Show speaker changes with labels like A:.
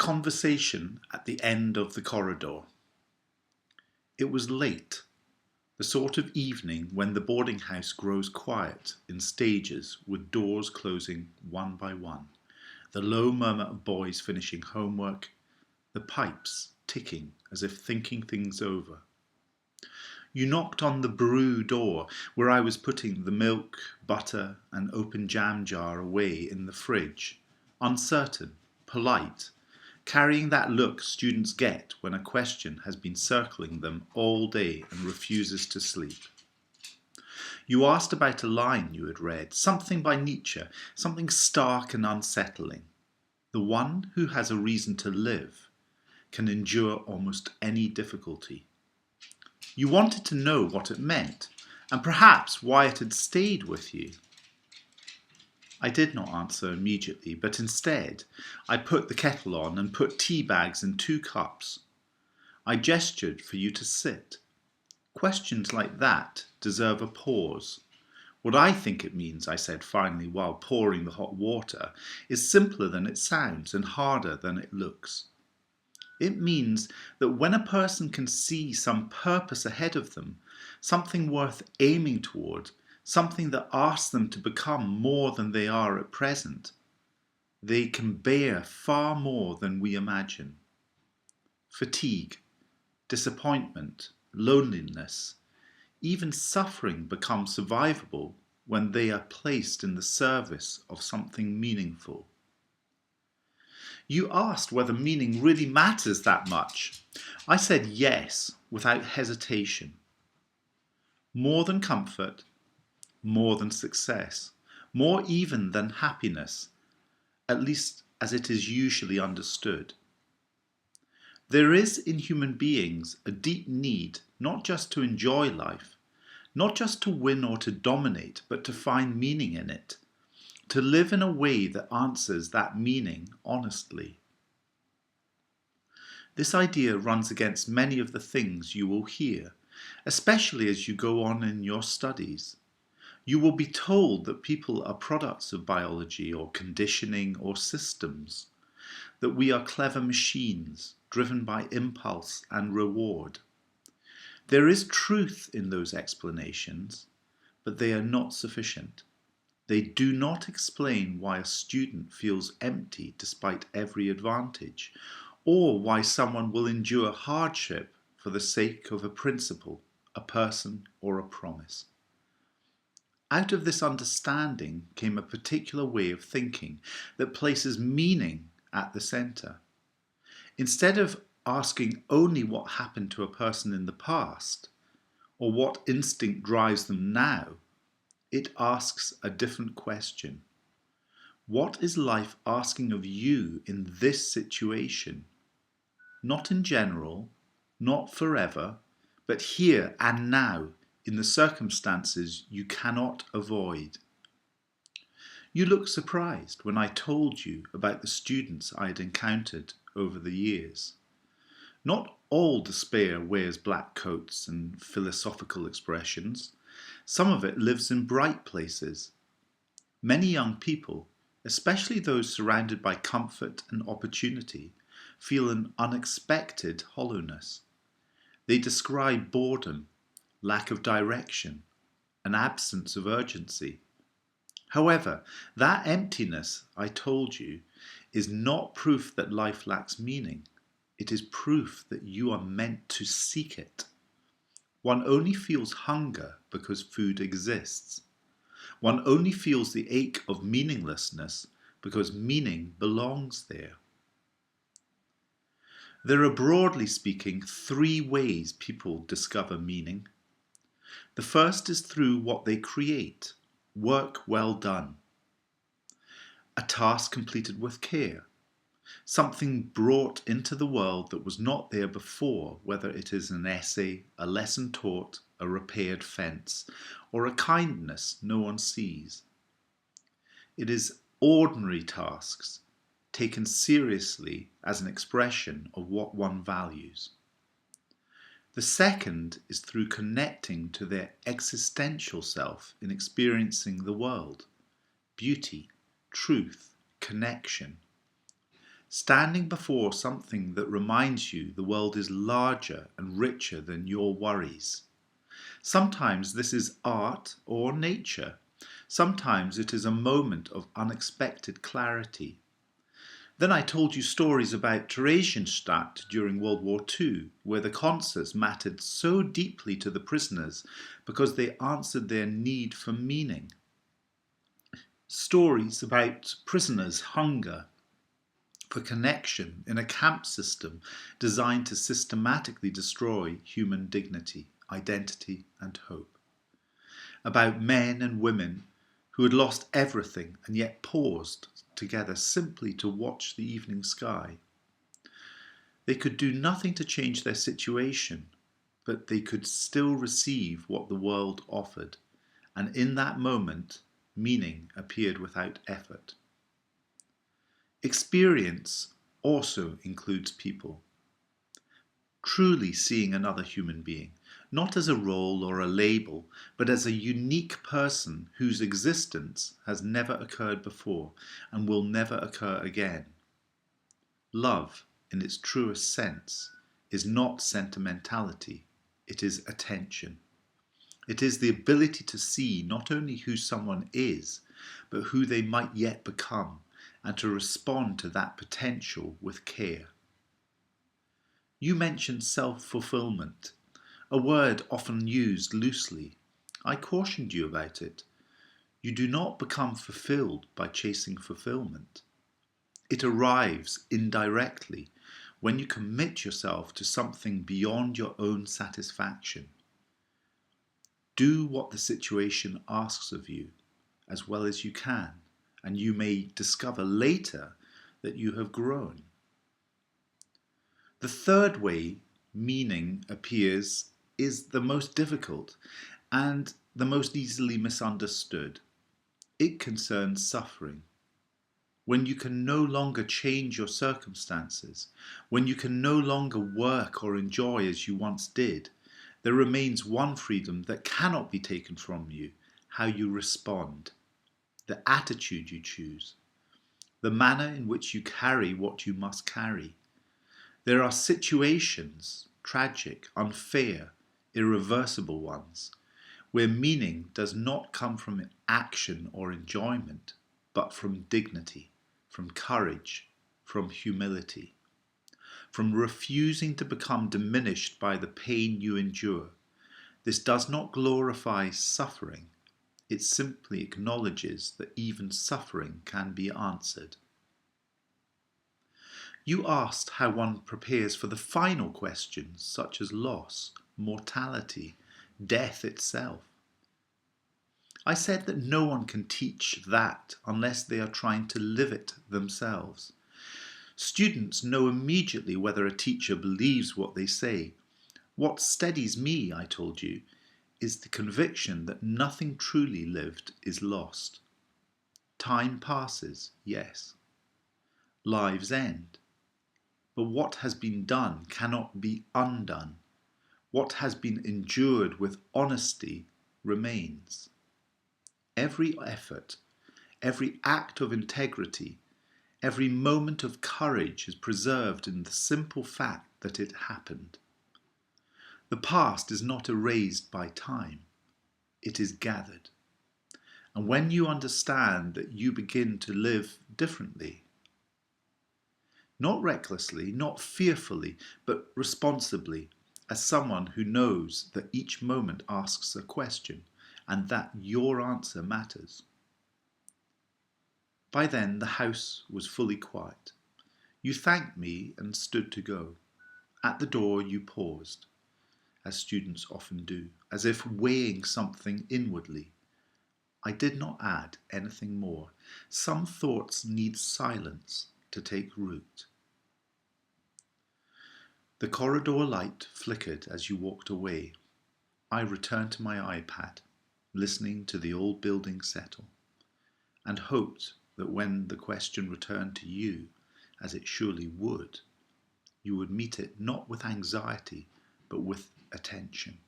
A: conversation at the end of the corridor. It was late, the sort of evening when the boarding house grows quiet in stages with doors closing one by one, the low murmur of boys finishing homework, the pipes ticking as if thinking things over. You knocked on the brew door where I was putting the milk, butter and open jam jar away in the fridge, uncertain, polite, carrying that look students get when a question has been circling them all day and refuses to sleep. You asked about a line you had read, something by Nietzsche, something stark and unsettling. The one who has a reason to live can endure almost any difficulty. You wanted to know what it meant, and perhaps why it had stayed with you. I did not answer immediately, but instead I put the kettle on and put tea bags in 2 cups. I gestured for you to sit. Questions like that deserve a pause. What I think it means, I said finally while pouring the hot water, is simpler than it sounds and harder than it looks. It means that when a person can see some purpose ahead of them, something worth aiming toward, something that asks them to become more than they are at present, they can bear far more than we imagine. Fatigue, disappointment, loneliness, even suffering become survivable when they are placed in the service of something meaningful. You asked whether meaning really matters that much. I said yes, without hesitation. More than comfort, more than success, more even than happiness, at least as it is usually understood. There is in human beings a deep need not just to enjoy life, not just to win or to dominate, but to find meaning in it, to live in a way that answers that meaning honestly. This idea runs against many of the things you will hear, especially as you go on in your studies. You will be told that people are products of biology or conditioning or systems, that we are clever machines driven by impulse and reward. There is truth in those explanations, but they are not sufficient. They do not explain why a student feels empty despite every advantage, or why someone will endure hardship for the sake of a principle, a person, or a promise. Out of this understanding came a particular way of thinking that places meaning at the centre. Instead of asking only what happened to a person in the past, or what instinct drives them now, it asks a different question. What is life asking of you in this situation? Not in general, not forever, but here and now, in the circumstances you cannot avoid. You looked surprised when I told you about the students I had encountered over the years. Not all despair wears black coats and philosophical expressions. Some of it lives in bright places. Many young people, especially those surrounded by comfort and opportunity, feel an unexpected hollowness. They describe boredom, lack of direction, an absence of urgency. However, that emptiness, I told you, is not proof that life lacks meaning. It is proof that you are meant to seek it. One only feels hunger because food exists. One only feels the ache of meaninglessness because meaning belongs there. There are, broadly speaking, 3 ways people discover meaning. The first is through what they create, work well done. A task completed with care, something brought into the world that was not there before, whether it is an essay, a lesson taught, a repaired fence, or a kindness no one sees. It is ordinary tasks, taken seriously as an expression of what one values. The second is through connecting to their existential self in experiencing the world, beauty, truth, connection. standing before something that reminds you the world is larger and richer than your worries. Sometimes this is art or nature. Sometimes it is a moment of unexpected clarity. Then I told you stories about Theresienstadt during World War II, where the concerts mattered so deeply to the prisoners because they answered their need for meaning. Stories about prisoners' hunger for connection in a camp system designed to systematically destroy human dignity, identity, and hope. About men and women who had lost everything and yet paused together simply to watch the evening sky. They could do nothing to change their situation, but they could still receive what the world offered, and in that moment, meaning appeared without effort. Experience also includes people. Truly seeing another human being, not as a role or a label, but as a unique person whose existence has never occurred before and will never occur again. Love, in its truest sense, is not sentimentality, it is attention. It is the ability to see not only who someone is, but who they might yet become, and to respond to that potential with care. You mentioned self-fulfillment, a word often used loosely. I cautioned you about it. You do not become fulfilled by chasing fulfillment. It arrives indirectly when you commit yourself to something beyond your own satisfaction. Do what the situation asks of you as well as you can, and you may discover later that you have grown. The third way meaning appears is the most difficult and the most easily misunderstood. It concerns suffering. When you can no longer change your circumstances, when you can no longer work or enjoy as you once did, there remains one freedom that cannot be taken from you: how you respond, the attitude you choose, the manner in which you carry what you must carry. There are situations, tragic, unfair, irreversible ones, where meaning does not come from action or enjoyment, but from dignity, from courage, from humility, from refusing to become diminished by the pain you endure. This does not glorify suffering. It simply acknowledges that even suffering can be answered. You asked how one prepares for the final questions such as loss, mortality, death itself. I said that no one can teach that unless they are trying to live it themselves. Students know immediately whether a teacher believes what they say. What steadies me, I told you, is the conviction that nothing truly lived is lost. Time passes, yes. Lives end. But what has been done cannot be undone. What has been endured with honesty remains. Every effort, every act of integrity, every moment of courage is preserved in the simple fact that it happened. The past is not erased by time, it is gathered. And when you understand that, you begin to live differently. Not recklessly, not fearfully, but responsibly, as someone who knows that each moment asks a question and that your answer matters. By then the house was fully quiet. You thanked me and stood to go. At the door you paused, as students often do, as if weighing something inwardly. I did not add anything more. Some thoughts need silence to take root. The corridor light flickered as you walked away. I returned to my iPad, listening to the old building settle, and hoped that when the question returned to you, as it surely would, you would meet it not with anxiety, but with attention.